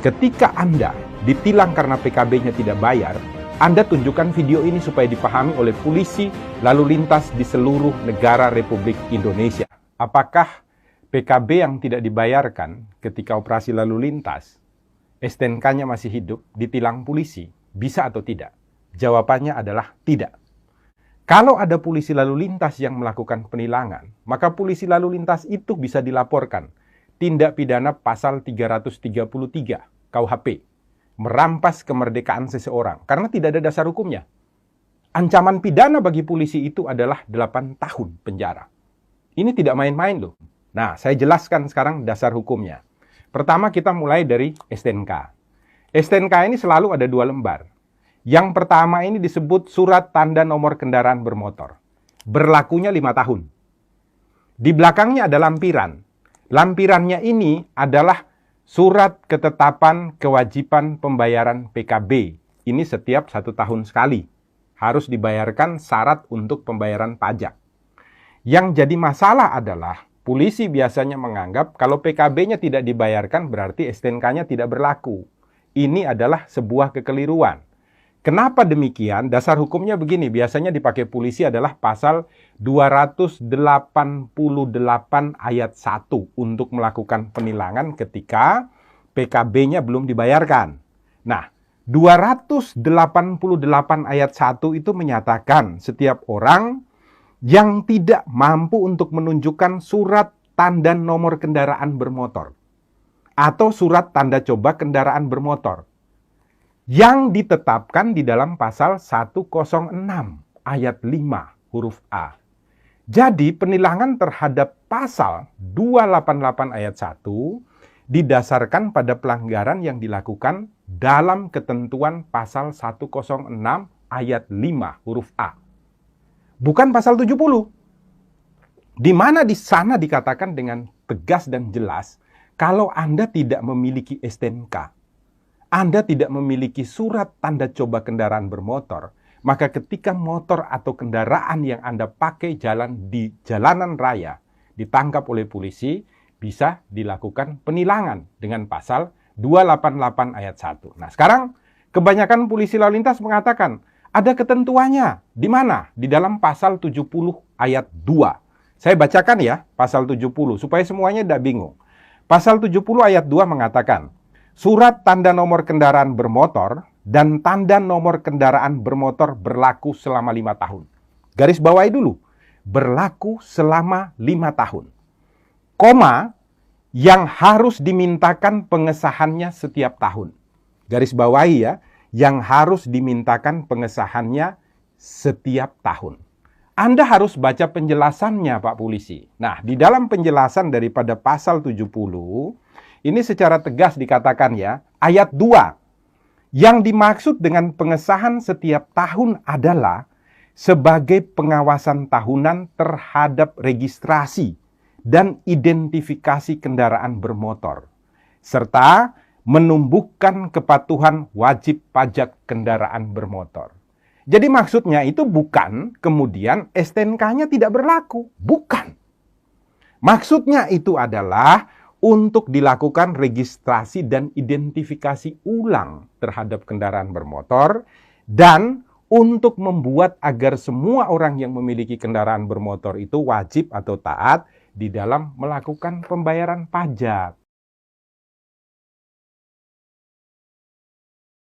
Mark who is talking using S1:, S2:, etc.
S1: Ketika Anda ditilang karena PKB-nya tidak bayar, Anda tunjukkan video ini supaya dipahami oleh polisi lalu lintas di seluruh negara Republik Indonesia. Apakah PKB yang tidak dibayarkan ketika operasi lalu lintas, STNK-nya masih hidup, ditilang polisi, bisa atau tidak? Jawabannya adalah tidak. Kalau ada polisi lalu lintas yang melakukan penilangan, maka polisi lalu lintas itu bisa dilaporkan tindak pidana pasal 333 KUHP, merampas kemerdekaan seseorang, karena tidak ada dasar hukumnya. Ancaman pidana bagi polisi itu adalah 8 tahun penjara. Ini tidak main-main loh. Nah, saya jelaskan sekarang dasar hukumnya. Pertama kita mulai dari STNK. STNK ini selalu ada 2 lembar. Yang pertama ini disebut surat tanda nomor kendaraan bermotor. Berlakunya 5 tahun. Di belakangnya ada lampiran. Lampirannya ini adalah surat ketetapan kewajiban pembayaran PKB. Ini setiap 1 tahun sekali. Harus dibayarkan syarat untuk pembayaran pajak. Yang jadi masalah adalah polisi biasanya menganggap kalau PKB-nya tidak dibayarkan berarti STNK-nya tidak berlaku. Ini adalah sebuah kekeliruan. Kenapa demikian? Dasar hukumnya begini, biasanya dipakai polisi adalah pasal 288 ayat 1 untuk melakukan penilangan ketika PKB-nya belum dibayarkan. Nah, 288 ayat 1 itu menyatakan setiap orang yang tidak mampu untuk menunjukkan surat tanda nomor kendaraan bermotor atau surat tanda coba kendaraan bermotor yang ditetapkan di dalam pasal 106 ayat 5 huruf A. Jadi penilangan terhadap pasal 288 ayat 1 didasarkan pada pelanggaran yang dilakukan dalam ketentuan pasal 106 ayat 5 huruf A. Bukan pasal 70. Di mana di sana dikatakan dengan tegas dan jelas kalau Anda tidak memiliki STNK, Anda tidak memiliki surat tanda coba kendaraan bermotor, maka ketika motor atau kendaraan yang Anda pakai jalan di jalanan raya ditangkap oleh polisi, bisa dilakukan penilangan dengan pasal 288 ayat 1. Nah, sekarang kebanyakan polisi lalu lintas mengatakan ada ketentuannya. Di mana? Di dalam pasal 70 ayat 2. Saya bacakan ya, pasal 70 supaya semuanya tidak bingung. Pasal 70 ayat 2 mengatakan, surat tanda nomor kendaraan bermotor dan tanda nomor kendaraan bermotor berlaku selama 5 tahun. Garis bawahi dulu. Berlaku selama 5 tahun. Koma, yang harus dimintakan pengesahannya setiap tahun. Garis bawahi ya, yang harus dimintakan pengesahannya setiap tahun. Anda harus baca penjelasannya, Pak Polisi. Nah, di dalam penjelasan daripada pasal 70, ini secara tegas dikatakan ya, ayat 2. Yang dimaksud dengan pengesahan setiap tahun adalah sebagai pengawasan tahunan terhadap registrasi dan identifikasi kendaraan bermotor, serta menumbuhkan kepatuhan wajib pajak kendaraan bermotor. Jadi maksudnya itu bukan kemudian STNK-nya tidak berlaku. Bukan. Maksudnya itu adalah untuk dilakukan registrasi dan identifikasi ulang terhadap kendaraan bermotor dan untuk membuat agar semua orang yang memiliki kendaraan bermotor itu wajib atau taat di dalam melakukan pembayaran pajak.